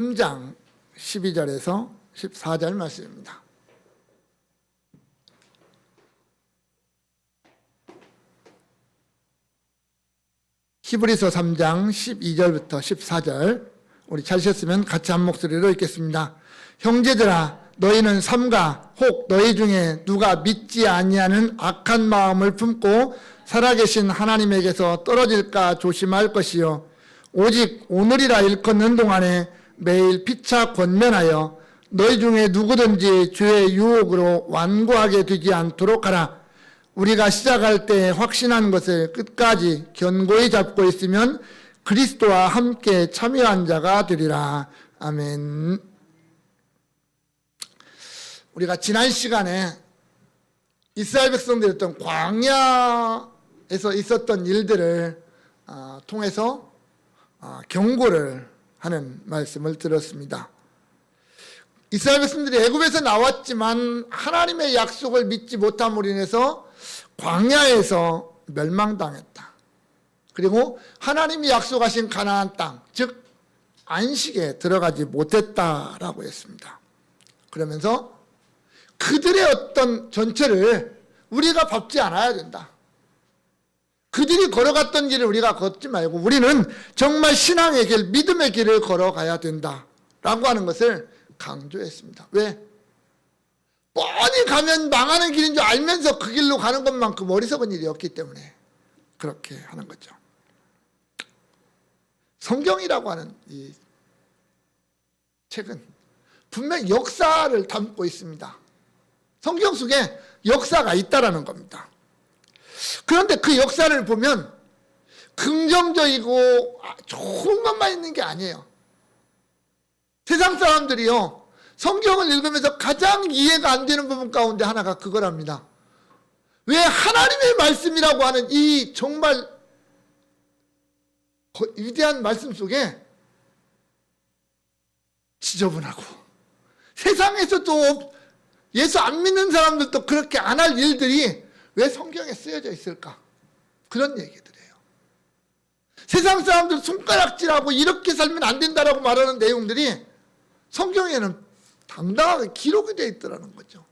3장 12절에서 14절 말씀입니다. 히브리서 3장 12절부터 14절, 우리 찾으셨으면 같이 한 목소리로 읽겠습니다. 형제들아, 너희는 삼가 혹 너희 중에 누가 믿지 아니하는 악한 마음을 품고 살아계신 하나님에게서 떨어질까 조심할 것이요, 오직 오늘이라 일컫는 동안에 매일 피차 권면하여 너희 중에 누구든지 죄의 유혹으로 완고하게 되지 않도록 하라. 우리가 시작할 때 확신한 것을 끝까지 견고히 잡고 있으면 그리스도와 함께 참여한 자가 되리라. 아멘. 우리가 지난 시간에 이스라엘 백성들이 어떤 광야에서 있었던 일들을 통해서 경고를 하는 말씀을 들었습니다. 이스라엘 백성들이 애굽에서 나왔지만 하나님의 약속을 믿지 못함으로 인해서 광야에서 멸망당했다. 그리고 하나님이 약속하신 가나안 땅, 즉 안식에 들어가지 못했다라고 했습니다. 그러면서 그들의 어떤 전체를 우리가 밟지 않아야 된다. 그들이 걸어갔던 길을 우리가 걷지 말고 우리는 정말 신앙의 길, 믿음의 길을 걸어가야 된다라고 하는 것을 강조했습니다. 왜? 뻔히 가면 망하는 길인 줄 알면서 그 길로 가는 것만큼 어리석은 일이 없기 때문에 그렇게 하는 거죠. 성경이라고 하는 이 책은 분명 역사를 담고 있습니다. 성경 속에 역사가 있다라는 겁니다. 그런데 그 역사를 보면 긍정적이고 좋은 것만 있는 게 아니에요. 세상 사람들이요, 성경을 읽으면서 가장 이해가 안 되는 부분 가운데 하나가 그거랍니다. 왜 하나님의 말씀이라고 하는 이 정말 위대한 말씀 속에 지저분하고 세상에서도 예수 안 믿는 사람들도 그렇게 안 할 일들이 왜 성경에 쓰여져 있을까? 그런 얘기들이에요. 세상 사람들 손가락질하고 이렇게 살면 안 된다라고 말하는 내용들이 성경에는 당당하게 기록이 되어 있더라는 거죠.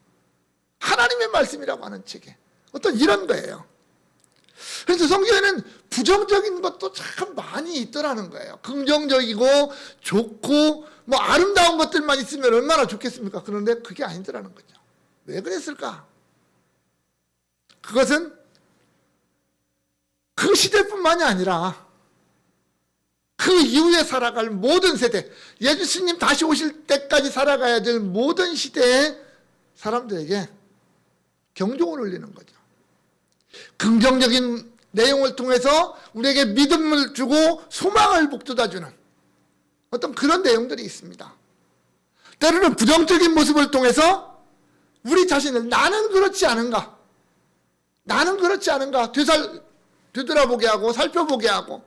하나님의 말씀이라고 하는 책에 어떤 이런 거예요. 그래서 성경에는 부정적인 것도 참 많이 있더라는 거예요. 긍정적이고 좋고 뭐 아름다운 것들만 있으면 얼마나 좋겠습니까? 그런데 그게 아니더라는 거죠. 왜 그랬을까? 그것은 그 시대뿐만이 아니라 그 이후에 살아갈 모든 세대, 예수님 다시 오실 때까지 살아가야 될 모든 시대의 사람들에게 경종을 울리는 거죠. 긍정적인 내용을 통해서 우리에게 믿음을 주고 소망을 북돋아주는 어떤 그런 내용들이 있습니다. 때로는 부정적인 모습을 통해서 우리 자신을 나는 그렇지 않은가, 되돌아보게 하고 살펴보게 하고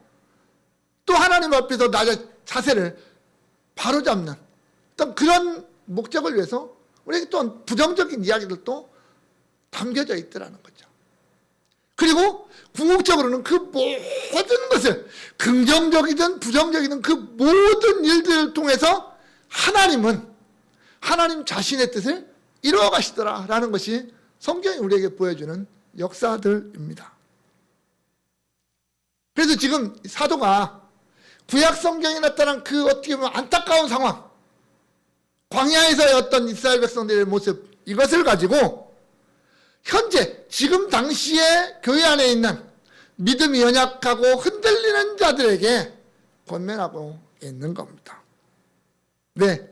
또 하나님 앞에서 나의 자세를 바로잡는 어떤 그런 목적을 위해서 우리에게 또 부정적인 이야기들도 담겨져 있더라는 거죠. 그리고 궁극적으로는 그 모든 것을 긍정적이든 부정적이든 그 모든 일들을 통해서 하나님은 하나님 자신의 뜻을 이루어 가시더라라는 것이 성경이 우리에게 보여주는 역사들입니다. 그래서 지금 사도가 구약 성경에 나타난 그 어떻게 보면 안타까운 상황, 광야에서의 어떤 이스라엘 백성들의 모습, 이것을 가지고 현재 지금 당시에 교회 안에 있는 믿음이 연약하고 흔들리는 자들에게 권면하고 있는 겁니다. 네,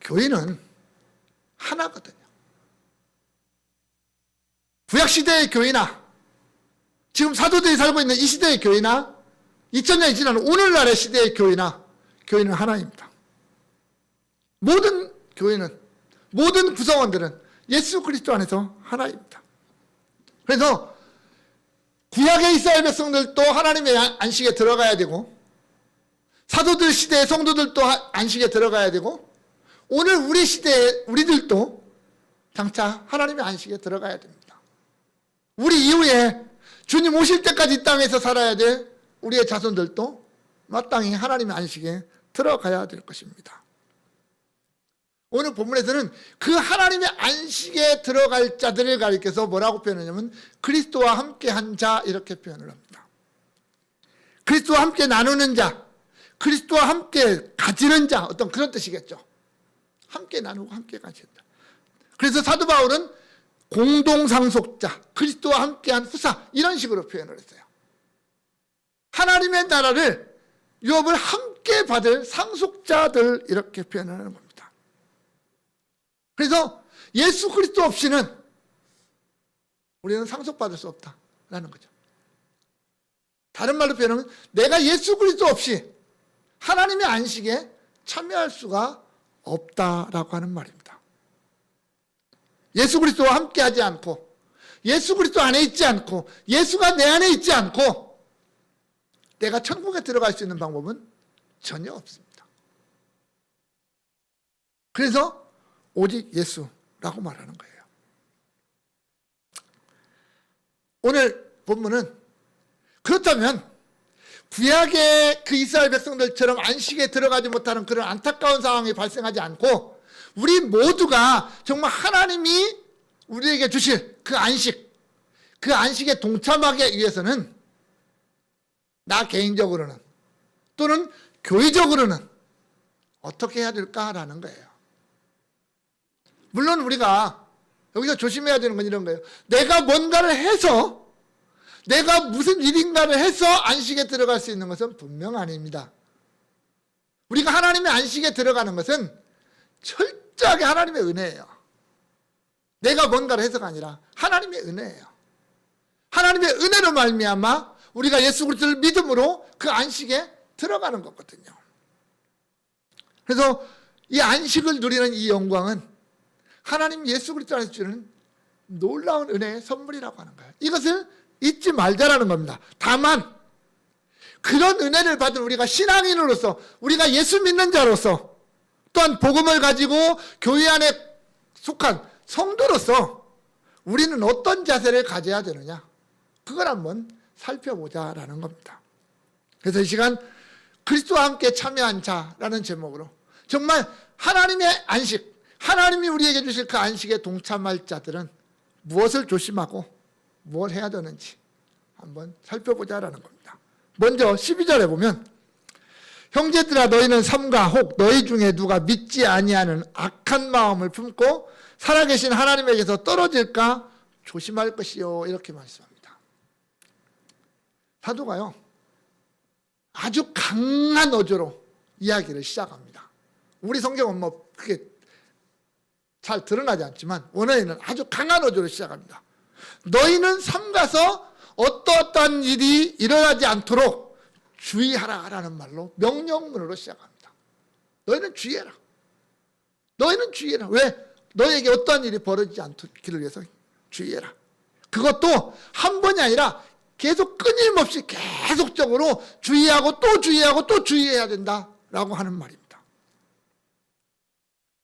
교회는 하나거든요. 구약시대의 교회나 지금 사도들이 살고 있는 이 시대의 교회나 2000년이 지난 오늘날의 시대의 교회는 하나입니다. 모든 교회는, 모든 구성원들은 예수 그리스도 안에서 하나입니다. 그래서 구약의 이스라엘 백성들도 하나님의 안식에 들어가야 되고, 사도들 시대의 성도들도 안식에 들어가야 되고, 오늘 우리 시대의 우리들도 장차 하나님의 안식에 들어가야 됩니다. 우리 이후에 주님 오실 때까지 이 땅에서 살아야 될 우리의 자손들도 마땅히 하나님의 안식에 들어가야 될 것입니다. 오늘 본문에서는 그 하나님의 안식에 들어갈 자들을 가리켜서 뭐라고 표현하냐면 그리스도와 함께 한 자 이렇게 표현을 합니다. 그리스도와 함께 나누는 자, 그리스도와 함께 가지는 자, 어떤 그런 뜻이겠죠. 함께 나누고 함께 가지는 자. 그래서 사도 바울은 공동상속자, 그리스도와 함께한 후사 이런 식으로 표현을 했어요. 하나님의 나라를 유업을 함께 받을 상속자들 이렇게 표현하는 겁니다. 그래서 예수 그리스도 없이는 우리는 상속받을 수 없다라는 거죠. 다른 말로 표현하면 내가 예수 그리스도 없이 하나님의 안식에 참여할 수가 없다라고 하는 말입니다. 예수 그리스도와 함께하지 않고 예수 그리스도 안에 있지 않고 예수가 내 안에 있지 않고 내가 천국에 들어갈 수 있는 방법은 전혀 없습니다. 그래서 오직 예수라고 말하는 거예요. 오늘 본문은 그렇다면 구약의 그 이스라엘 백성들처럼 안식에 들어가지 못하는 그런 안타까운 상황이 발생하지 않고 우리 모두가 정말 하나님이 우리에게 주실 그 안식, 그 안식에 동참하기 위해서는 나 개인적으로는 또는 교회적으로는 어떻게 해야 될까라는 거예요. 물론 우리가 여기서 조심해야 되는 건 이런 거예요. 내가 뭔가를 해서 내가 무슨 일인가를 해서 안식에 들어갈 수 있는 것은 분명 아닙니다. 우리가 하나님의 안식에 들어가는 것은 철저하게 하나님의 은혜예요. 내가 뭔가를 해서가 아니라 하나님의 은혜예요. 하나님의 은혜로 말미암아 우리가 예수 그리스도를 믿음으로 그 안식에 들어가는 거거든요. 그래서 이 안식을 누리는 이 영광은 하나님 예수 그리스도 안에서 주는 놀라운 은혜의 선물이라고 하는 거예요. 이것을 잊지 말자라는 겁니다. 다만 그런 은혜를 받은 우리가 신앙인으로서 우리가 예수 믿는 자로서 또한 복음을 가지고 교회 안에 속한 성도로서 우리는 어떤 자세를 가져야 되느냐, 그걸 한번 살펴보자라는 겁니다. 그래서 이 시간 그리스도와 함께 참여한 자라는 제목으로 정말 하나님의 안식, 하나님이 우리에게 주실 그 안식에 동참할 자들은 무엇을 조심하고 뭘 해야 되는지 한번 살펴보자라는 겁니다. 먼저 12절에 보면 형제들아 너희는 삼가 혹 너희 중에 누가 믿지 아니하는 악한 마음을 품고 살아계신 하나님에게서 떨어질까 조심할 것이요 이렇게 말씀합니다. 사도가요 아주 강한 어조로 이야기를 시작합니다. 우리 성경은 뭐 그게 잘 드러나지 않지만 원어에는 아주 강한 어조로 시작합니다. 너희는 삼가서 어떠어떠한 일이 일어나지 않도록 주의하라라는 말로 명령문으로 시작합니다. 너희는 주의해라. 너희는 주의해라. 왜? 너희에게 어떠한 일이 벌어지지 않기를 위해서 주의해라. 그것도 한 번이 아니라 계속 끊임없이 계속적으로 주의하고 또 주의하고 또 주의해야 된다라고 하는 말입니다.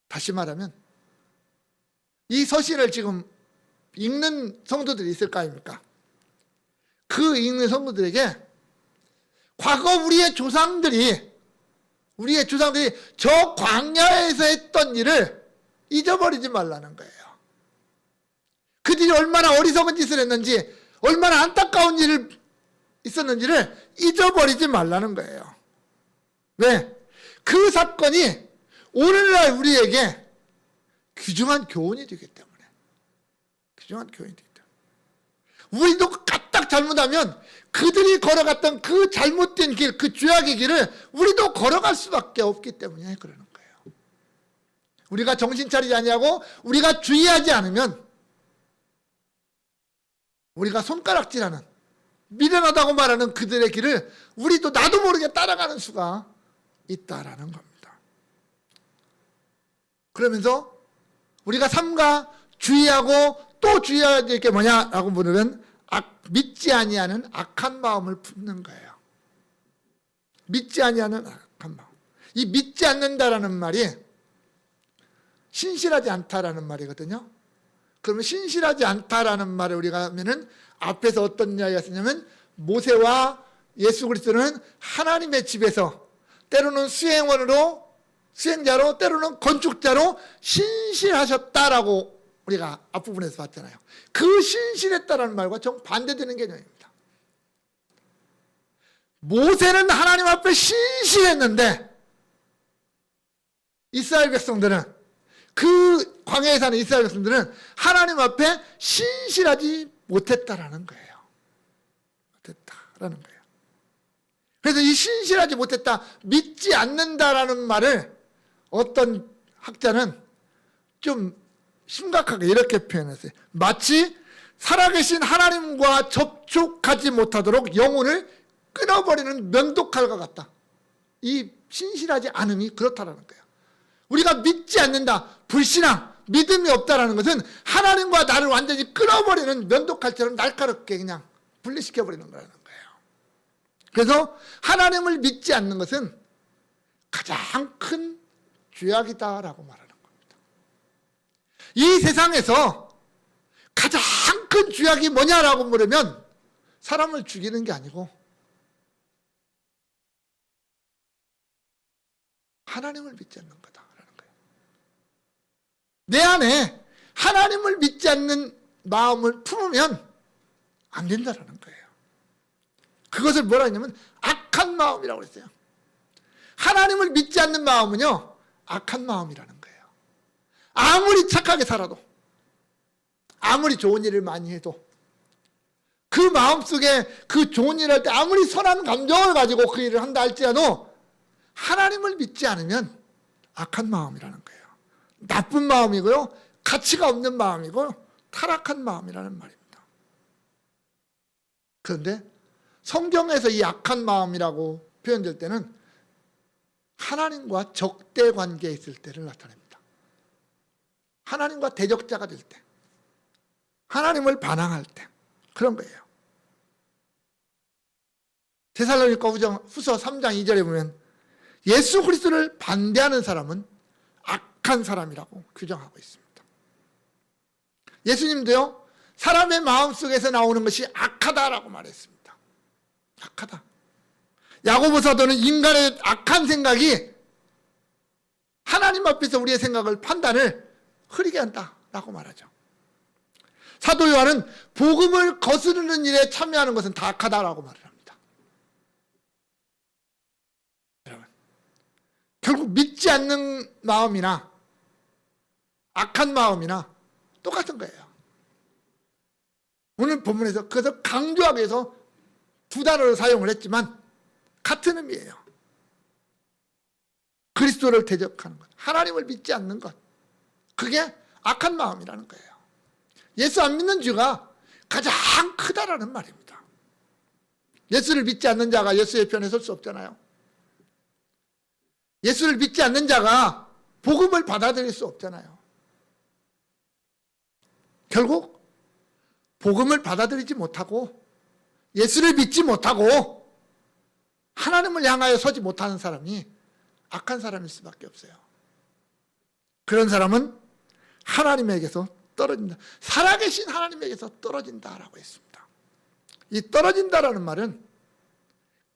다시 말하면 이 서신을 지금 읽는 성도들이 있을 거 아닙니까? 그 읽는 성도들에게 과거 우리의 조상들이 저 광야에서 했던 일을 잊어버리지 말라는 거예요. 그들이 얼마나 어리석은 짓을 했는지, 얼마나 안타까운 일을 있었는지를 잊어버리지 말라는 거예요. 왜? 그 사건이 오늘날 우리에게 귀중한 교훈이 되기 때문에. 귀중한 교훈이 되기 때문에. 우리도 까딱 잘못하면 그들이 걸어갔던 그 잘못된 길, 그 죄악의 길을 우리도 걸어갈 수밖에 없기 때문에 그러는 거예요. 우리가 정신 차리지 아니하고 우리가 주의하지 않으면 우리가 손가락질하는 미련하다고 말하는 그들의 길을 우리도 나도 모르게 따라가는 수가 있다라는 겁니다. 그러면서 우리가 삼가 주의하고 또 주의해야 될 게 뭐냐라고 물으면 믿지 아니하는 악한 마음을 품는 거예요. 믿지 아니하는 악한 마음. 이 믿지 않는다라는 말이 신실하지 않다라는 말이거든요. 그러면 신실하지 않다라는 말을 우리가 하면은 앞에서 어떤 이야기가 있었냐면 모세와 예수 그리스도는 하나님의 집에서 때로는 수행자로, 때로는 건축자로 신실하셨다라고 우리가 앞부분에서 봤잖아요. 그 신실했다라는 말과 정반대되는 개념입니다. 모세는 하나님 앞에 신실했는데 이스라엘 백성들은, 그 광야에 사는 이스라엘 백성들은 하나님 앞에 신실하지 못했다라는 거예요. 못했다라는 거예요. 그래서 이 신실하지 못했다, 믿지 않는다라는 말을 어떤 학자는 좀 심각하게 이렇게 표현했어요. 마치 살아계신 하나님과 접촉하지 못하도록 영혼을 끊어버리는 면도칼과 같다. 이 신실하지 않음이 그렇다라는 거예요. 우리가 믿지 않는다, 불신앙, 믿음이 없다라는 것은 하나님과 나를 완전히 끊어버리는 면도칼처럼 날카롭게 그냥 분리시켜버리는 거라는 거예요. 그래서 하나님을 믿지 않는 것은 가장 큰 죄악이다라고 말하는 겁니다. 이 세상에서 가장 큰 죄악이 뭐냐라고 물으면 사람을 죽이는 게 아니고 하나님을 믿지 않는 거다라는 거예요. 내 안에 하나님을 믿지 않는 마음을 품으면 안 된다라는 거예요. 그것을 뭐라 했냐면 악한 마음이라고 그랬어요. 하나님을 믿지 않는 마음은요, 악한 마음이라는 거예요. 아무리 착하게 살아도, 아무리 좋은 일을 많이 해도, 그 마음속에 그 좋은 일을 할 때 아무리 선한 감정을 가지고 그 일을 한다 할지라도 하나님을 믿지 않으면 악한 마음이라는 거예요. 나쁜 마음이고요, 가치가 없는 마음이고 타락한 마음이라는 말입니다. 그런데 성경에서 이 악한 마음이라고 표현될 때는 하나님과 적대 관계에 있을 때를 나타냅니다. 하나님과 대적자가 될 때, 하나님을 반항할 때, 그런 거예요. 데살로니가 후서 3장 2절에 보면 예수 그리스도를 반대하는 사람은 악한 사람이라고 규정하고 있습니다. 예수님도요, 사람의 마음속에서 나오는 것이 악하다라고 말했습니다. 악하다. 야고보 사도는 인간의 악한 생각이 하나님 앞에서 우리의 생각을, 판단을 흐리게 한다라고 말하죠. 사도 요한은 복음을 거스르는 일에 참여하는 것은 다 악하다라고 말을 합니다. 여러분, 결국 믿지 않는 마음이나 악한 마음이나 똑같은 거예요. 오늘 본문에서 그것을 강조하기 위해서 두 단어를 사용을 했지만 같은 의미예요. 그리스도를 대적하는 것, 하나님을 믿지 않는 것, 그게 악한 마음이라는 거예요. 예수 안 믿는 죄가 가장 크다라는 말입니다. 예수를 믿지 않는 자가 예수의 편에 설 수 없잖아요. 예수를 믿지 않는 자가 복음을 받아들일 수 없잖아요. 결국 복음을 받아들이지 못하고 예수를 믿지 못하고 하나님을 향하여 서지 못하는 사람이 악한 사람일 수밖에 없어요. 그런 사람은 하나님에게서 떨어진다. 살아계신 하나님에게서 떨어진다라고 했습니다. 이 떨어진다라는 말은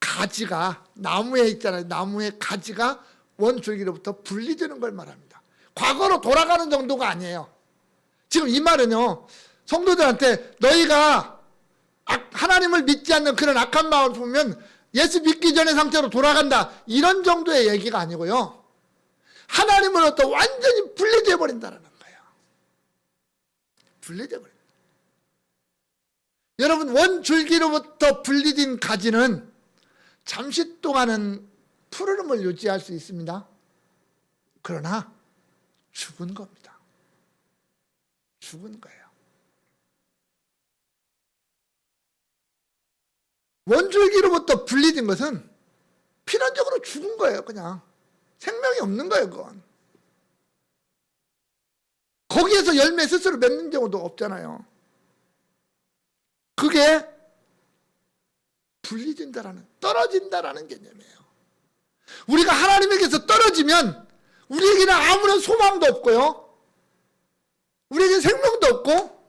가지가, 나무에 있잖아요. 나무의 가지가 원줄기로부터 분리되는 걸 말합니다. 과거로 돌아가는 정도가 아니에요. 지금 이 말은요, 성도들한테 너희가 하나님을 믿지 않는 그런 악한 마음을 보면 예수 믿기 전의 상태로 돌아간다, 이런 정도의 얘기가 아니고요, 하나님으로부터 완전히 분리되어 버린다는 거예요. 분리되어 버린다. 여러분, 원줄기로부터 분리된 가지는 잠시 동안은 푸르름을 유지할 수 있습니다. 그러나 죽은 겁니다. 죽은 거예요. 원줄기로부터 분리된 것은 필연적으로 죽은 거예요. 그냥 생명이 없는 거예요. 그건 거기에서 열매 스스로 맺는 경우도 없잖아요. 그게 분리된다라는, 떨어진다라는 개념이에요. 우리가 하나님에게서 떨어지면 우리에게는 아무런 소망도 없고요, 우리에게는 생명도 없고,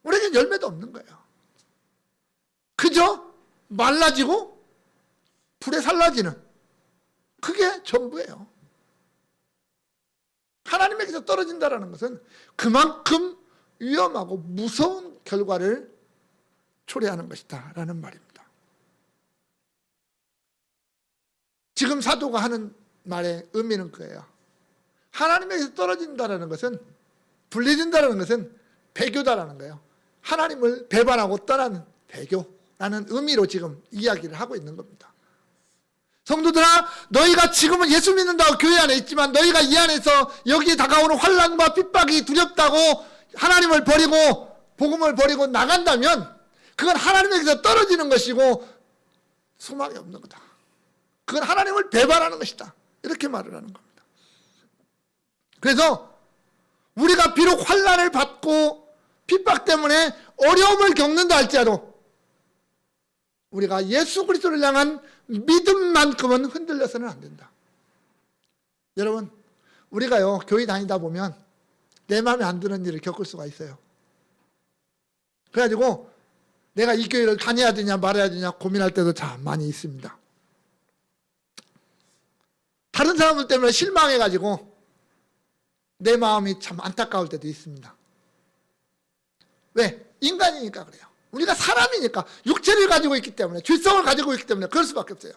우리에게는 열매도 없는 거예요. 그저 말라지고 불에 살라지는 그게 전부예요. 하나님에게서 떨어진다는 것은 그만큼 위험하고 무서운 결과를 초래하는 것이다 라는 말입니다. 지금 사도가 하는 말의 의미는 그거예요. 하나님에게서 떨어진다는 것은, 분리된다는 것은 배교다라는 거예요. 하나님을 배반하고 떠나는 배교라는 의미로 지금 이야기를 하고 있는 겁니다. 성도들아, 너희가 지금은 예수 믿는다고 교회 안에 있지만 너희가 이 안에서 여기에 다가오는 환난과 핍박이 두렵다고 하나님을 버리고 복음을 버리고 나간다면 그건 하나님에게서 떨어지는 것이고 소망이 없는 거다. 그건 하나님을 배반하는 것이다. 이렇게 말을 하는 겁니다. 그래서 우리가 비록 환난을 받고 핍박 때문에 어려움을 겪는다 할지라도 우리가 예수 그리스도를 향한 믿음만큼은 흔들려서는 안 된다. 여러분, 우리가요 교회 다니다 보면 내 마음에 안 드는 일을 겪을 수가 있어요. 그래가지고 내가 이 교회를 다녀야 되냐 말아야 되냐 고민할 때도 참 많이 있습니다. 다른 사람들 때문에 실망해가지고 내 마음이 참 안타까울 때도 있습니다. 왜? 인간이니까 그래요. 우리가 사람이니까 육체를 가지고 있기 때문에, 죄성을 가지고 있기 때문에 그럴 수밖에 없어요.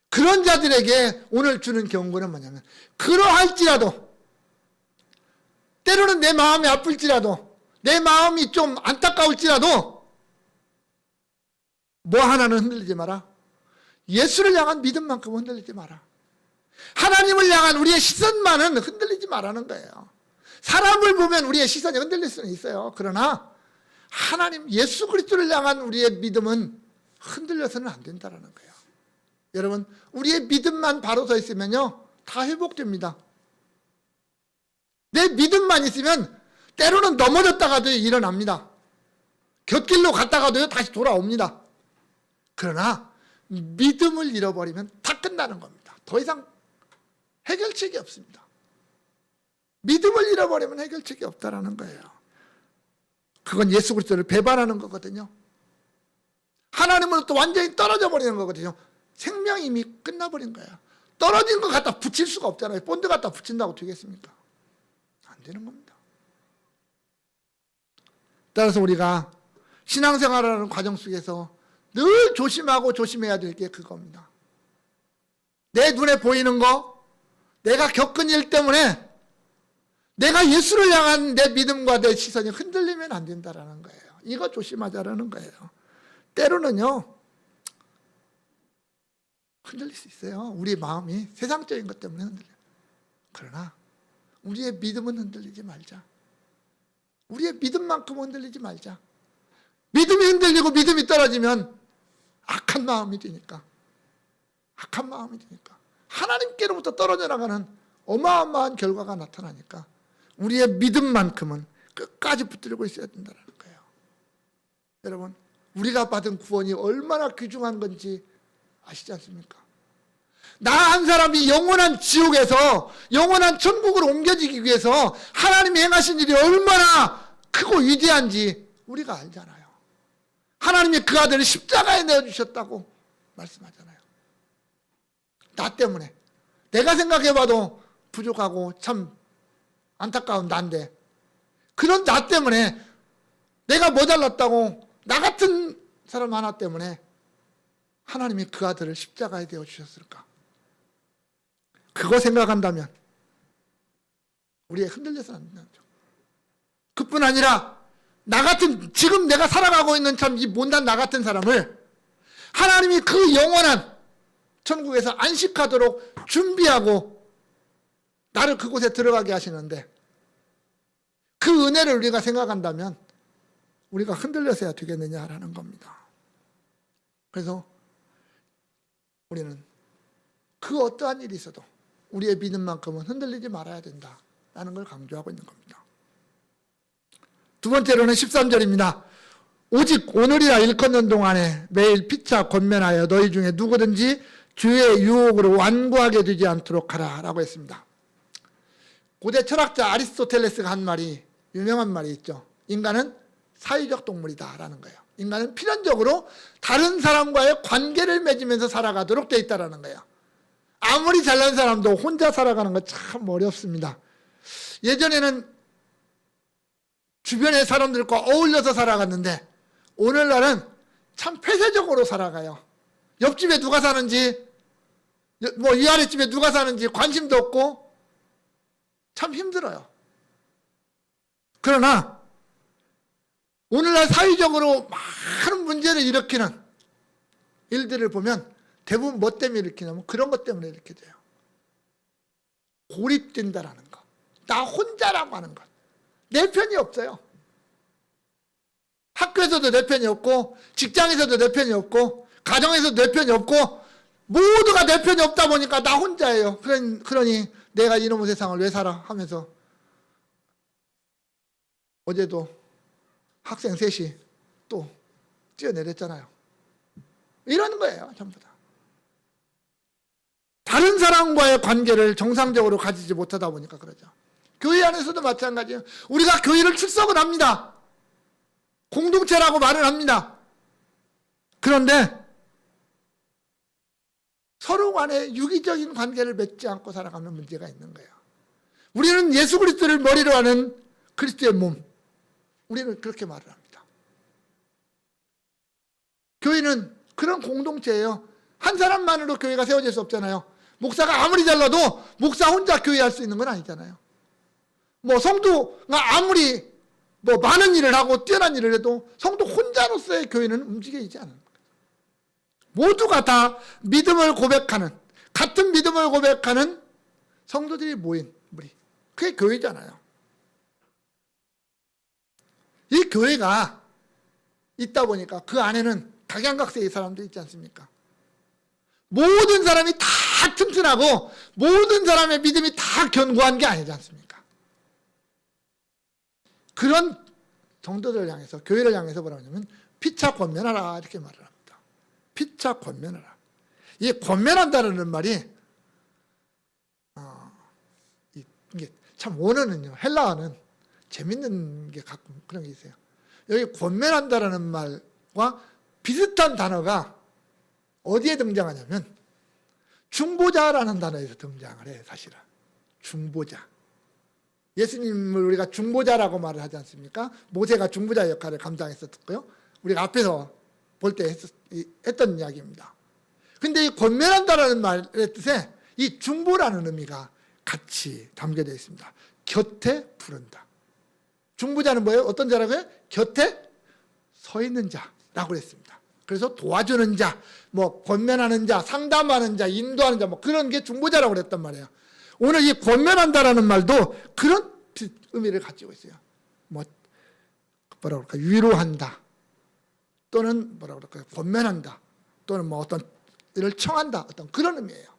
그런 자들에게 오늘 주는 경고는 뭐냐면, 그러할지라도, 때로는 내 마음이 아플지라도, 내 마음이 좀 안타까울지라도 뭐 하나는 흔들리지 마라. 예수를 향한 믿음만큼 흔들리지 마라. 하나님을 향한 우리의 시선만은 흔들리지 말라는 거예요. 사람을 보면 우리의 시선이 흔들릴 수는 있어요. 그러나 하나님 예수 그리스도를 향한 우리의 믿음은 흔들려서는 안 된다는 거예요. 여러분, 우리의 믿음만 바로 서 있으면요 다 회복됩니다. 내 믿음만 있으면 때로는 넘어졌다가도 일어납니다. 곁길로 갔다가도 다시 돌아옵니다. 그러나 믿음을 잃어버리면 다 끝나는 겁니다. 더 이상 해결책이 없습니다. 믿음을 잃어버리면 해결책이 없다라는 거예요. 그건 예수 그리스도를 배반하는 거거든요. 하나님으로부터 완전히 떨어져 버리는 거거든요. 생명이 이미 끝나버린 거예요. 떨어진 거 갖다 붙일 수가 없잖아요. 본드 갖다 붙인다고 되겠습니까? 안 되는 겁니다. 따라서 우리가 신앙생활하는 과정 속에서 늘 조심하고 조심해야 될 게 그겁니다. 내 눈에 보이는 거, 내가 겪은 일 때문에 내가 예수를 향한 내 믿음과 내 시선이 흔들리면 안 된다라는 거예요. 이거 조심하자라는 거예요. 때로는요 흔들릴 수 있어요. 우리 마음이 세상적인 것 때문에 흔들려요. 그러나 우리의 믿음은 흔들리지 말자. 우리의 믿음만큼 흔들리지 말자. 믿음이 흔들리고 믿음이 떨어지면 악한 마음이 되니까, 악한 마음이 되니까 하나님께로부터 떨어져 나가는 어마어마한 결과가 나타나니까 우리의 믿음만큼은 끝까지 붙들고 있어야 된다는 거예요. 여러분, 우리가 받은 구원이 얼마나 귀중한 건지 아시지 않습니까? 나 한 사람이 영원한 지옥에서 영원한 천국으로 옮겨지기 위해서 하나님이 행하신 일이 얼마나 크고 위대한지 우리가 알잖아요. 하나님이 그 아들을 십자가에 내어주셨다고 말씀하잖아요. 나 때문에, 내가 생각해봐도 부족하고 참 안타까운 나인데, 그런 나 때문에, 내가 모자랐다고 나 같은 사람 하나 때문에 하나님이 그 아들을 십자가에 대어 주셨을까? 그거 생각한다면 우리의 흔들려서는 안 된다는 거죠. 그뿐 아니라 나 같은, 지금 내가 살아가고 있는 참 이 못난 나 같은 사람을 하나님이 그 영원한 천국에서 안식하도록 준비하고 나를 그곳에 들어가게 하시는데, 그 은혜를 우리가 생각한다면 우리가 흔들려서야 되겠느냐라는 겁니다. 그래서 우리는 그 어떠한 일이 있어도 우리의 믿음만큼은 흔들리지 말아야 된다라는 걸 강조하고 있는 겁니다. 두 번째로는 13절입니다. 오직 오늘이라 일컫는 동안에 매일 피차 권면하여 너희 중에 누구든지 주의 유혹으로 완고하게 되지 않도록 하라 라고 했습니다. 고대 철학자 아리스토텔레스가 한 말이, 유명한 말이 있죠. 인간은 사회적 동물이다 라는 거예요. 인간은 필연적으로 다른 사람과의 관계를 맺으면서 살아가도록 되어 있다는 거예요. 아무리 잘난 사람도 혼자 살아가는 거 참 어렵습니다. 예전에는 주변의 사람들과 어울려서 살아갔는데 오늘날은 참 폐쇄적으로 살아가요. 옆집에 누가 사는지, 뭐 이 아랫집에 누가 사는지 관심도 없고 참 힘들어요. 그러나 오늘날 사회적으로 많은 문제를 일으키는 일들을 보면 대부분 뭐 때문에 일으키냐면 그런 것 때문에 이렇게 돼요. 고립된다라는 것, 나 혼자라고 하는 것, 내 편이 없어요. 학교에서도 내 편이 없고, 직장에서도 내 편이 없고, 가정에서도 내 편이 없고, 모두가 내 편이 없다 보니까 나 혼자예요. 그러니 내가 이놈의 세상을 왜 살아 하면서 어제도 학생 셋이 또 뛰어내렸잖아요. 이러는 거예요, 전부 다. 다른 사람과의 관계를 정상적으로 가지지 못하다 보니까 그러죠. 교회 안에서도 마찬가지예요. 우리가 교회를 출석을 합니다. 공동체라고 말을 합니다. 그런데 서로 간에 유기적인 관계를 맺지 않고 살아가면 문제가 있는 거예요. 우리는 예수 그리스도를 머리로 하는 그리스도의 몸. 우리는 그렇게 말을 합니다. 교회는 그런 공동체예요. 한 사람만으로 교회가 세워질 수 없잖아요. 목사가 아무리 잘나도 목사 혼자 교회할 수 있는 건 아니잖아요. 뭐 성도가 아무리 뭐 많은 일을 하고 뛰어난 일을 해도 성도 혼자로서의 교회는 움직이지 않는 거예요. 모두가 다 믿음을 고백하는, 같은 믿음을 고백하는 성도들이 모인 무리. 그게 교회잖아요. 이 교회가 있다 보니까 그 안에는 각양각색의 사람들이 있지 않습니까? 모든 사람이 다 튼튼하고 모든 사람의 믿음이 다 견고한 게 아니지 않습니까? 그런 성도들을 향해서, 교회를 향해서 뭐라고 하냐면 피차 권면하라 이렇게 말을 합니다. 피차 권면하라. 이 권면한다는 말이 이게 참 원어는요, 헬라어는 재밌는 게 가끔 그런 게 있어요. 여기 권면한다라는 말과 비슷한 단어가 어디에 등장하냐면 중보자라는 단어에서 등장을 해요. 사실은 중보자. 예수님을 우리가 중보자라고 말을 하지 않습니까? 모세가 중보자 역할을 감당했었고요. 우리가 앞에서 볼 때 했던 이야기입니다. 근데 이 권면한다라는 말의 뜻에 이 중보라는 의미가 같이 담겨져 있습니다. 곁에 부른다. 중보자는 뭐예요? 어떤 자라고요? 곁에 서 있는 자라고 그랬습니다. 그래서 도와주는 자, 뭐 권면하는 자, 상담하는 자, 인도하는 자, 뭐 그런 게 중보자라고 그랬단 말이에요. 오늘 이 권면한다라는 말도 그런 의미를 가지고 있어요. 뭐 뭐라고 그럴까? 위로한다. 또는 뭐라고 그럴까요? 권면한다. 또는 뭐 어떤 일을 청한다. 어떤 그런 의미예요.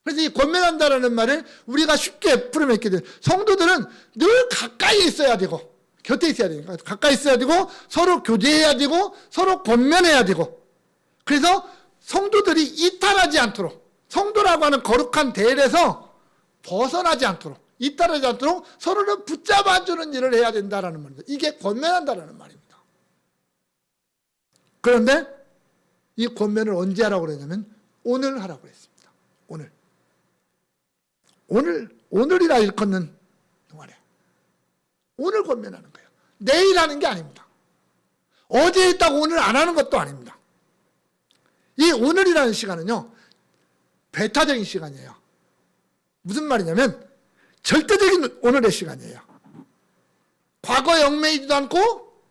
그래서 이 권면한다라는 말을 우리가 쉽게 풀어면 이렇게 돼요. 성도들은 늘 가까이 있어야 되고 곁에 있어야 되니까 가까이 있어야 되고 서로 교제해야 되고 서로 권면해야 되고, 그래서 성도들이 이탈하지 않도록, 성도라고 하는 거룩한 대열에서 벗어나지 않도록, 이탈하지 않도록 서로를 붙잡아주는 일을 해야 된다라는 말입니다. 이게 권면한다라는 말입니다. 그런데 이 권면을 언제 하라고 그러냐면 오늘 하라고 그랬습니다. 오늘이라 일컫는 동안에 오늘 권면하는 거예요. 내일 하는 게 아닙니다. 어제 했다고 오늘 안 하는 것도 아닙니다. 이 오늘이라는 시간은요, 배타적인 시간이에요. 무슨 말이냐면 절대적인 오늘의 시간이에요. 과거에 얽매이지도 않고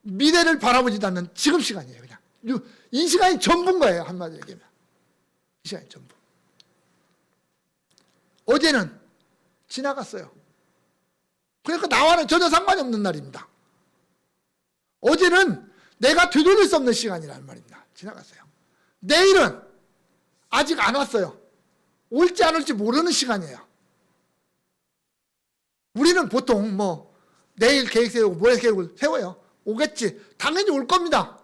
미래를 바라보지도 않는 지금 시간이에요. 그냥 이 시간이 전부인 거예요. 한마디로 얘기하면 이 시간이 전부. 어제는 지나갔어요. 그러니까 나와는 전혀 상관이 없는 날입니다. 어제는 내가 되돌릴 수 없는 시간이라는 말입니다. 지나갔어요. 내일은 아직 안 왔어요. 올지 안 올지 모르는 시간이에요. 우리는 보통 뭐 내일 계획 세우고 모레 계획을 세워요. 오겠지. 당연히 올 겁니다.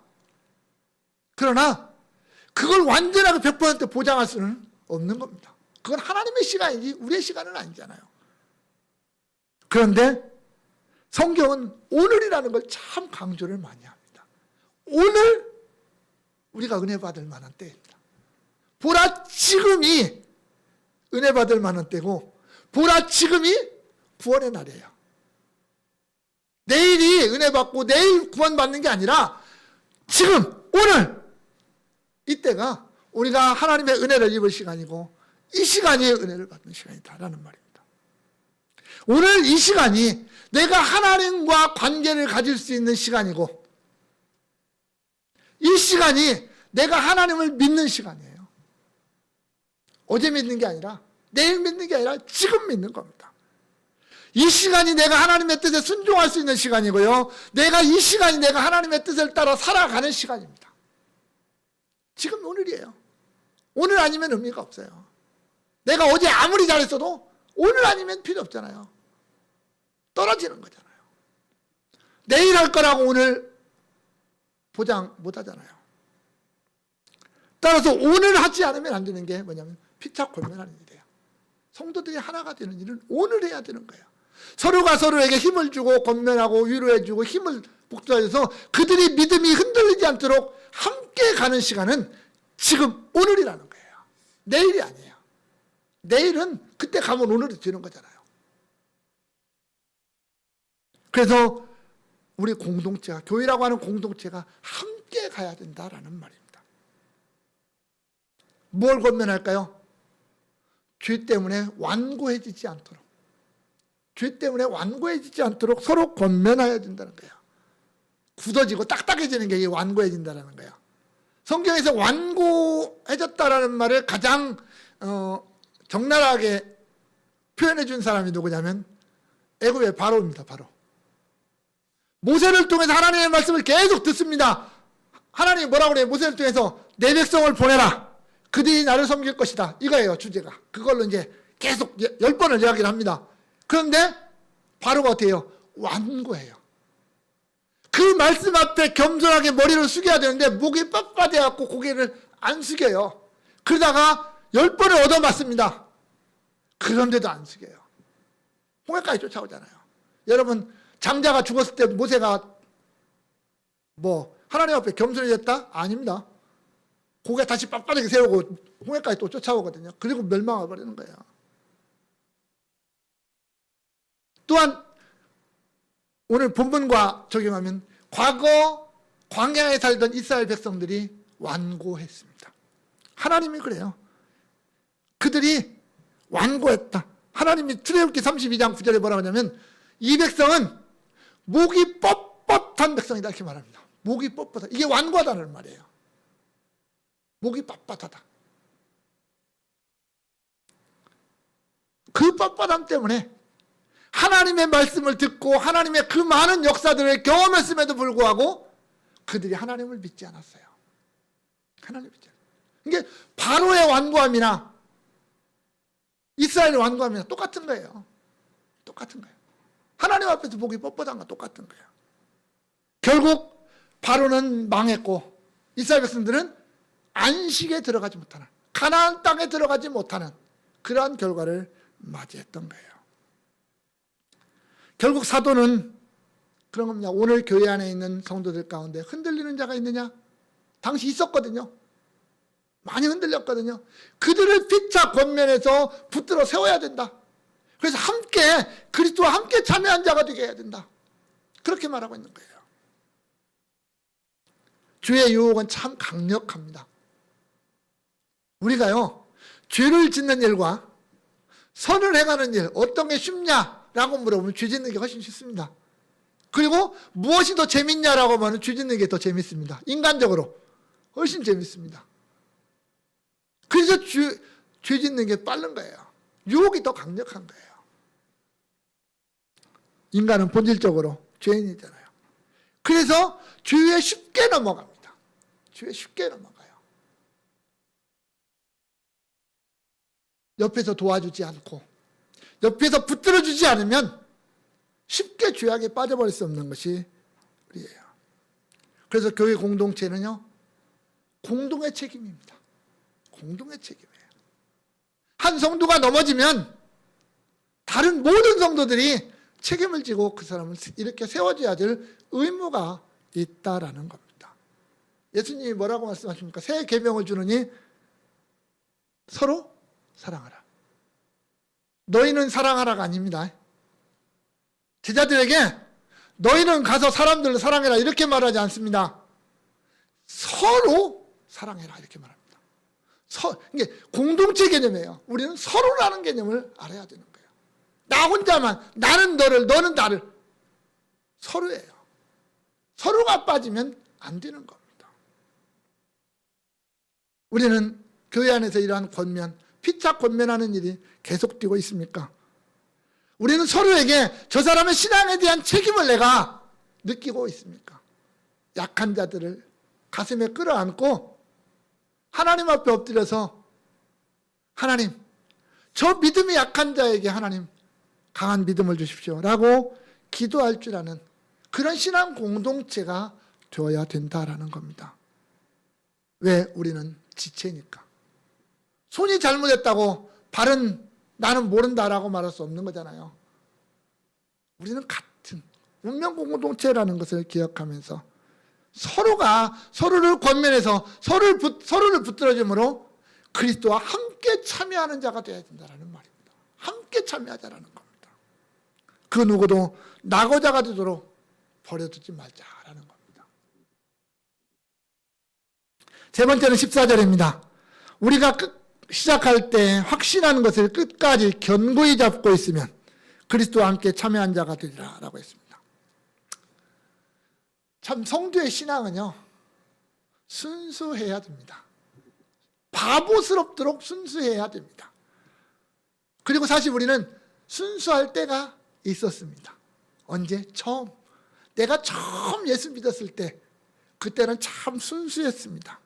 그러나 그걸 완전하게 100% 보장할 수는 없는 겁니다. 그건 하나님의 시간이지 우리의 시간은 아니잖아요. 그런데 성경은 오늘이라는 걸 참 강조를 많이 합니다. 오늘 우리가 은혜 받을 만한 때입니다. 보라, 지금이 은혜 받을 만한 때고, 보라 지금이 구원의 날이에요. 내일이 은혜 받고 내일 구원 받는 게 아니라 지금 오늘 이때가 우리가 하나님의 은혜를 입을 시간이고 이 시간이 은혜를 받는 시간이다라는 말입니다. 오늘 이 시간이 내가 하나님과 관계를 가질 수 있는 시간이고 이 시간이 내가 하나님을 믿는 시간이에요. 어제 믿는 게 아니라 내일 믿는 게 아니라 지금 믿는 겁니다. 이 시간이 내가 하나님의 뜻에 순종할 수 있는 시간이고요. 이 시간이 내가 하나님의 뜻을 따라 살아가는 시간입니다. 지금 오늘이에요. 오늘 아니면 의미가 없어요. 내가 어제 아무리 잘했어도 오늘 아니면 필요 없잖아요. 떨어지는 거잖아요. 내일 할 거라고 오늘 보장 못 하잖아요. 따라서 오늘 하지 않으면 안 되는 게 뭐냐면 피차 권면하는 일이에요. 성도들이 하나가 되는 일은 오늘 해야 되는 거예요. 서로가 서로에게 힘을 주고 권면하고 위로해주고 힘을 북돋아줘서 그들이 믿음이 흔들리지 않도록 함께 가는 시간은 지금 오늘이라는 거예요. 내일이 아니에요. 내일은 그때 가면 오늘이 되는 거잖아요. 그래서 우리 공동체가, 교회라고 하는 공동체가 함께 가야 된다라는 말입니다. 뭘 권면할까요? 죄 때문에 완고해지지 않도록, 죄 때문에 완고해지지 않도록 서로 권면해야 된다는 거예요. 굳어지고 딱딱해지는 게 완고해진다는 거예요. 성경에서 완고해졌다라는 말을 가장 적나라하게 표현해 준 사람이 누구냐면 애굽의 바로입니다. 바로. 모세를 통해서 하나님의 말씀을 계속 듣습니다. 하나님이 뭐라고 그래요? 모세를 통해서 내 백성을 보내라. 그들이 나를 섬길 것이다. 이거예요, 주제가. 그걸로 이제 계속 10번을 이야기를 합니다. 그런데 바로가 어떻게 해요? 완고해요. 그 말씀 앞에 겸손하게 머리를 숙여야 되는데 목이 뻣뻣해갖고 고개를 안 숙여요. 그러다가 10번을 얻어맞습니다. 그런데도 안 숙여요. 홍해까지 쫓아오잖아요. 여러분, 장자가 죽었을 때 모세가 하나님 앞에 겸손해졌다? 아닙니다. 고개 다시 빳빳하게 세우고 홍해까지 또 쫓아오거든요. 그리고 멸망해 버리는 거예요. 또한 오늘 본문과 적용하면 과거 광야에 살던 이스라엘 백성들이 완고했습니다. 하나님이 그래요. 그들이 완고했다. 하나님이 출애굽기 32장 9절에 뭐라고 하냐면 이 백성은 목이 뻣뻣한 백성이다 이렇게 말합니다. 목이 뻣뻣하다. 이게 완고하다는 말이에요. 목이 뻣뻣하다. 그 뻣뻣함 때문에 하나님의 말씀을 듣고 하나님의 그 많은 역사들을 경험했음에도 불구하고 그들이 하나님을 믿지 않았어요. 하나님을 믿지 않았어요. 이게 바로의 완고함이나 이스라엘의 완고함이나 똑같은 거예요. 똑같은 거예요. 하나님 앞에서 목이 뻣뻣한 건 똑같은 거예요. 결국 바로는 망했고 이스라엘 백성들은 안식에 들어가지 못하는, 가나안 땅에 들어가지 못하는 그러한 결과를 맞이했던 거예요. 결국 사도는 그런 겁니다. 오늘 교회 안에 있는 성도들 가운데 흔들리는 자가 있느냐? 당시 있었거든요. 많이 흔들렸거든요. 그들을 피차 권면해서 붙들어 세워야 된다. 그래서 함께 그리스도와 함께 참여한 자가 되게 해야 된다. 그렇게 말하고 있는 거예요. 주의 유혹은 참 강력합니다. 우리가요, 죄를 짓는 일과 선을 행하는 일, 어떤 게 쉽냐라고 물어보면 죄 짓는 게 훨씬 쉽습니다. 그리고 무엇이 더 재밌냐라고 하면 죄 짓는 게 더 재밌습니다. 인간적으로 훨씬 재밌습니다. 그래서 죄 짓는 게 빠른 거예요. 유혹이 더 강력한 거예요. 인간은 본질적으로 죄인이잖아요. 그래서 죄에 쉽게 넘어갑니다. 죄에 쉽게 넘어가요. 옆에서 도와주지 않고 옆에서 붙들어주지 않으면 쉽게 죄악에 빠져버릴 수 없는 것이 우리예요. 그래서 교회 공동체는요, 공동의 책임입니다. 공동의 책임이에요. 한 성도가 넘어지면 다른 모든 성도들이 책임을 지고 그 사람을 이렇게 세워줘야 될 의무가 있다라는 겁니다. 예수님이 뭐라고 말씀하십니까? 새 계명을 주느니 서로 사랑하라. 너희는 사랑하라가 아닙니다. 제자들에게 너희는 가서 사람들을 사랑해라 이렇게 말하지 않습니다. 서로 사랑해라 이렇게 말합니다. 이게 공동체 개념이에요. 우리는 서로라는 개념을 알아야 되는 거예요. 나 혼자만, 나는 너를, 너는 나를. 서로예요. 서로가 빠지면 안 되는 겁니다. 우리는 교회 안에서 이러한 권면, 피차 권면하는 일이 계속되고 있습니까? 우리는 서로에게 저 사람의 신앙에 대한 책임을 내가 느끼고 있습니까? 약한 자들을 가슴에 끌어안고 하나님 앞에 엎드려서 하나님, 저 믿음이 약한 자에게 하나님 강한 믿음을 주십시오 라고 기도할 줄 아는 그런 신앙 공동체가 되어야 된다라는 겁니다. 왜? 우리는 지체니까. 손이 잘못했다고 발은 나는 모른다라고 말할 수 없는 거잖아요. 우리는 같은 운명 공동체라는 것을 기억하면서 서로가 서로를 권면해서 서로를 붙들어줌으로 그리스도와 함께 참여하는 자가 되어야 된다는 말입니다. 함께 참여하자라는 겁니다. 그 누구도 낙오자가 되도록 버려두지 말자라는 겁니다. 세 번째는 14절입니다. 우리가 시작할 때 확신하는 것을 끝까지 견고히 잡고 있으면 그리스도와 함께 참여한 자가 되리라 라고 했습니다. 참 성도의 신앙은요, 순수해야 됩니다. 바보스럽도록 순수해야 됩니다. 그리고 사실 우리는 순수할 때가 있었습니다. 언제? 내가 처음 예수 믿었을 때 그때는 참 순수했습니다.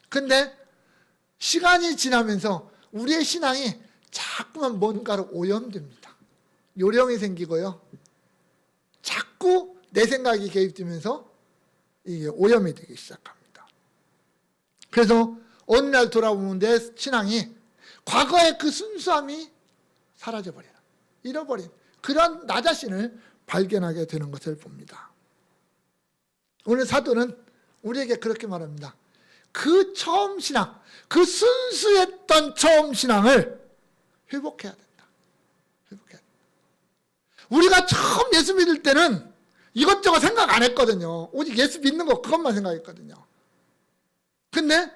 근데 시간이 지나면서 우리의 신앙이 자꾸만 뭔가로 오염됩니다. 요령이 생기고요. 자꾸 내 생각이 개입되면서 이게 오염이 되기 시작합니다. 그래서 어느 날 돌아보면 내 신앙이 과거의 그 순수함이 사라져버리는, 잃어버린 그런 나 자신을 발견하게 되는 것을 봅니다. 오늘 사도는 우리에게 그렇게 말합니다. 그 처음 신앙, 그 순수했던 처음 신앙을 회복해야 된다. 회복해야 된다. 우리가 처음 예수 믿을 때는 이것저것 생각 안 했거든요. 오직 예수 믿는 거 그것만 생각했거든요. 근데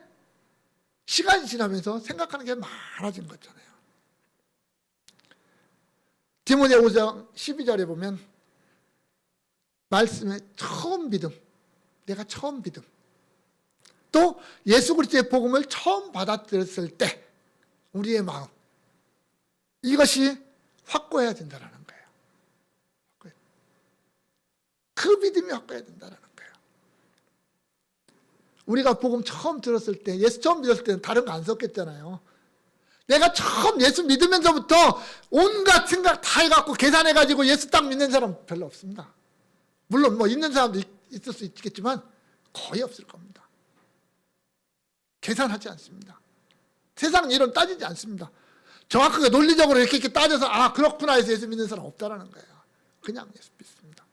시간이 지나면서 생각하는 게 많아진 거잖아요. 디모데 5장 12절에 보면 말씀에 처음 믿음, 내가 처음 믿음, 또 예수 그리스도의 복음을 처음 받아들였을 때 우리의 마음, 이것이 확고해야 된다는 거예요. 그 믿음이 확고해야 된다는 거예요. 우리가 복음 처음 들었을 때, 예수 처음 믿었을 때는 다른 거 안 섞였잖아요. 내가 처음 예수 믿으면서부터 온갖 생각 다 해갖고 계산해가지고 예수 딱 믿는 사람 별로 없습니다. 물론 뭐 있는 사람도 있을 수 있겠지만 거의 없을 겁니다. 계산하지 않습니다. 세상 일은 따지지 않습니다. 정확하게 논리적으로 이렇게 따져서 그렇구나 해서 예수 믿는 사람 없다라는 거예요. 그냥 예수 믿습니다.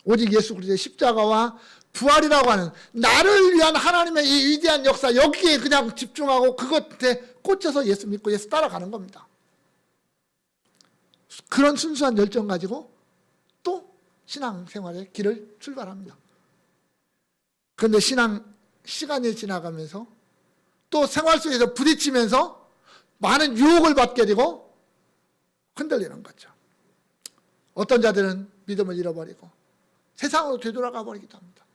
오직 예수 그리스도의 십자가와 부활이라고 하는 나를 위한 하나님의 이 위대한 역사, 여기에 그냥 집중하고 그것에 꽂혀서 예수 믿고 예수 따라가는 겁니다. 그런 순수한 열정 가지고 또 신앙생활의 길을 출발합니다. 그런데 시간이 지나가면서 또 생활 속에서 부딪히면서 많은 유혹을 받게 되고 흔들리는 거죠. 어떤 자들은 믿음을 잃어버리고 세상으로 되돌아가 버리기도 합니다.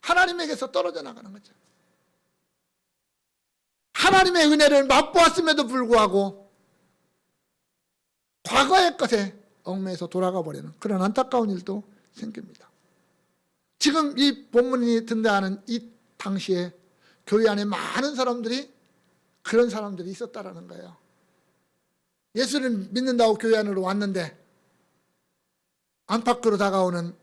하나님에게서 떨어져 나가는 거죠. 하나님의 은혜를 맛보았음에도 불구하고 과거의 것에 얽매여서 돌아가 버리는 그런 안타까운 일도 생깁니다. 지금 이 본문이 등장하는 이 당시에 교회 안에 많은 사람들이 그런 사람들이 있었다라는 거예요. 예수를 믿는다고 교회 안으로 왔는데 안팎으로 다가오는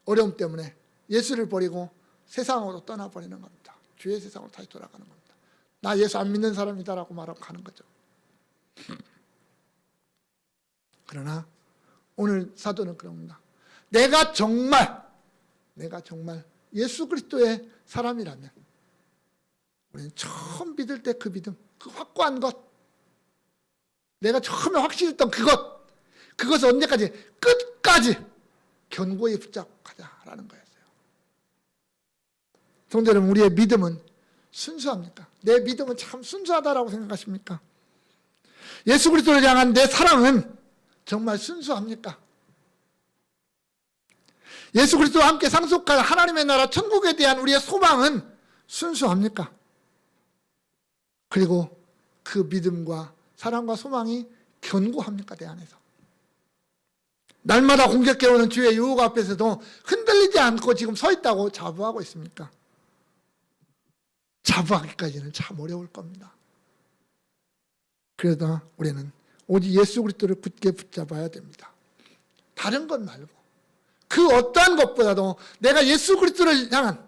어려움 때문에 예수를 버리고 세상으로 떠나버리는 겁니다. 주의 세상으로 다시 돌아가는 겁니다. 나 예수 안 믿는 사람이다라고 말하고 가는 거죠. 그러나 오늘 사도는 그럽니다. 내가 정말 예수 그리스도의 사람이라면 우리는 처음 믿을 때 그 믿음, 그 확고한 것, 내가 처음에 확신했던 그것을 언제까지? 끝까지 견고히 붙잡고 가자라는 거였어요. 성도 여러분, 우리의 믿음은 순수합니까? 내 믿음은 참 순수하다라고 생각하십니까? 예수 그리스도를 향한 내 사랑은 정말 순수합니까? 예수 그리스도와 함께 상속할 하나님의 나라 천국에 대한 우리의 소망은 순수합니까? 그리고 그 믿음과 사랑과 소망이 견고합니까? 내 안에서. 날마다 공격해오는 주의 유혹 앞에서도 흔들리지 않고 지금 서 있다고 자부하고 있습니까? 자부하기까지는 참 어려울 겁니다. 그러다 우리는 오직 예수 그리스도를 굳게 붙잡아야 됩니다. 다른 것 말고 그 어떠한 것보다도 내가 예수 그리스도를 향한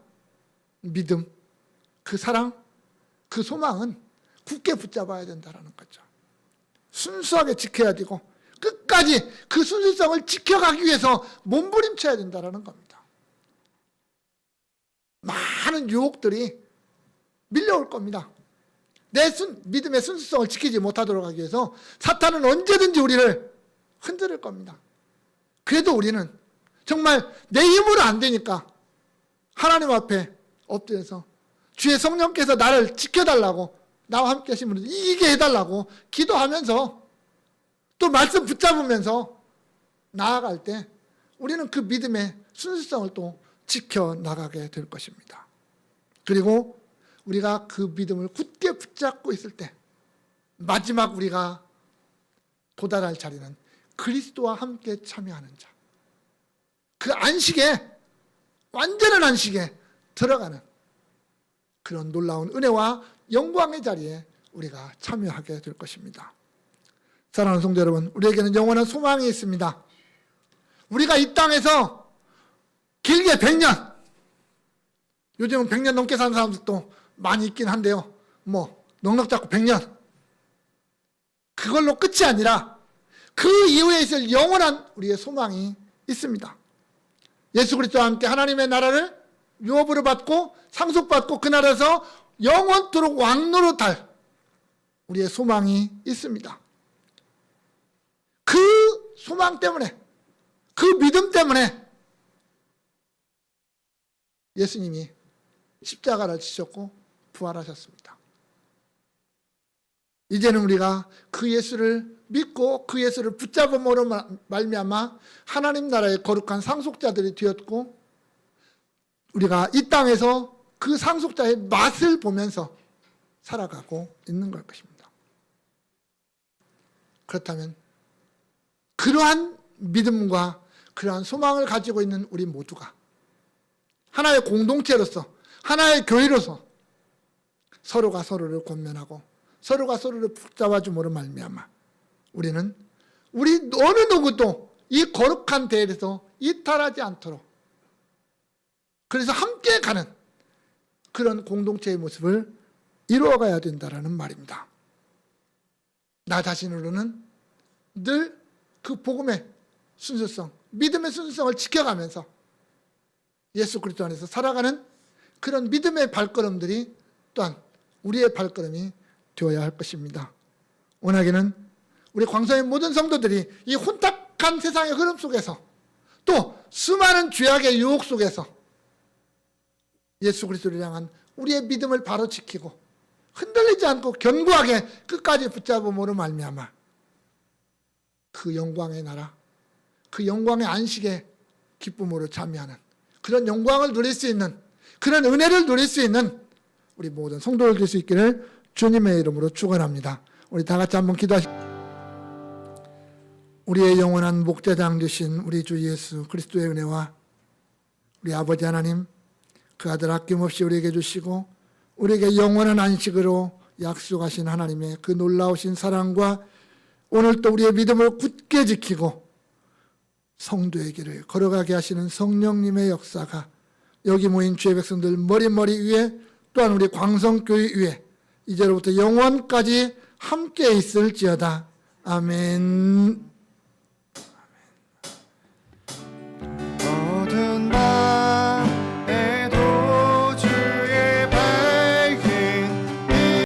믿음, 그 사랑, 그 소망은 굳게 붙잡아야 된다는 거죠. 순수하게 지켜야 되고 끝까지 그 순수성을 지켜가기 위해서 몸부림쳐야 된다는 겁니다. 많은 유혹들이 밀려올 겁니다. 내 믿음의 순수성을 지키지 못하도록 하기 위해서 사탄은 언제든지 우리를 흔들 겁니다. 그래도 우리는 정말 내 힘으로 안 되니까 하나님 앞에 엎드려서 주의 성령께서 나를 지켜달라고, 나와 함께 하신 분들 이기게 해달라고 기도하면서 또 말씀 붙잡으면서 나아갈 때 우리는 그 믿음의 순수성을 또 지켜나가게 될 것입니다. 그리고 우리가 그 믿음을 굳게 붙잡고 있을 때 마지막 우리가 도달할 자리는 그리스도와 함께 참여하는 자, 그 안식에, 완전한 안식에 들어가는 그런 놀라운 은혜와 영광의 자리에 우리가 참여하게 될 것입니다. 사랑하는 성도 여러분, 우리에게는 영원한 소망이 있습니다. 우리가 이 땅에서 길게 100년, 요즘은 100년 넘게 사는 사람들도 많이 있긴 한데요. 넉넉 잡고 100년. 그걸로 끝이 아니라 그 이후에 있을 영원한 우리의 소망이 있습니다. 예수 그리스도와 함께 하나님의 나라를 유업으로 받고 상속받고 그 나라에서 영원토록 왕노릇할 우리의 소망이 있습니다. 그 소망 때문에, 그 믿음 때문에 예수님이 십자가를 지셨고 부활하셨습니다. 이제는 우리가 그 예수를 믿고 그 예수를 붙잡음으로 말미암아 하나님 나라의 거룩한 상속자들이 되었고, 우리가 이 땅에서 그 상속자의 맛을 보면서 살아가고 있는 걸 것입니다. 그렇다면 그러한 믿음과 그러한 소망을 가지고 있는 우리 모두가 하나의 공동체로서, 하나의 교회로서 서로가 서로를 권면하고 서로가 서로를 붙잡아줌으로 말미암아 우리는 우리 어느 누구도 이 거룩한 대회에서 이탈하지 않도록, 그래서 함께 가는 그런 공동체의 모습을 이루어가야 된다는 말입니다. 나 자신으로는 늘 그 복음의 순수성, 믿음의 순수성을 지켜가면서 예수 그리스도 안에서 살아가는 그런 믿음의 발걸음들이 또한 우리의 발걸음이 되어야 할 것입니다. 원하기는 우리 광성의 모든 성도들이 이 혼탁한 세상의 흐름 속에서 또 수많은 죄악의 유혹 속에서 예수 그리스도를 향한 우리의 믿음을 바로 지키고 흔들리지 않고 견고하게 끝까지 붙잡음으로 말미암아 그 영광의 나라, 그 영광의 안식의 기쁨으로 참여하는 그런 영광을 누릴 수 있는, 그런 은혜를 누릴 수 있는 우리 모든 성도들 될 수 있기를 주님의 이름으로 축원합니다. 우리 다 같이 한번 기도하시죠. 우리의 영원한 목자장 되신 우리 주 예수 그리스도의 은혜와 우리 아버지 하나님, 그 아들 아낌없이 우리에게 주시고 우리에게 영원한 안식으로 약속하신 하나님의 그 놀라우신 사랑과 오늘 또 우리의 믿음을 굳게 지키고 성도의 길을 걸어가게 하시는 성령님의 역사가 여기 모인 주의 백성들 머리 위에, 또한 우리 광성교회 위에 이제로부터 영원까지 함께 있을지어다. 아멘.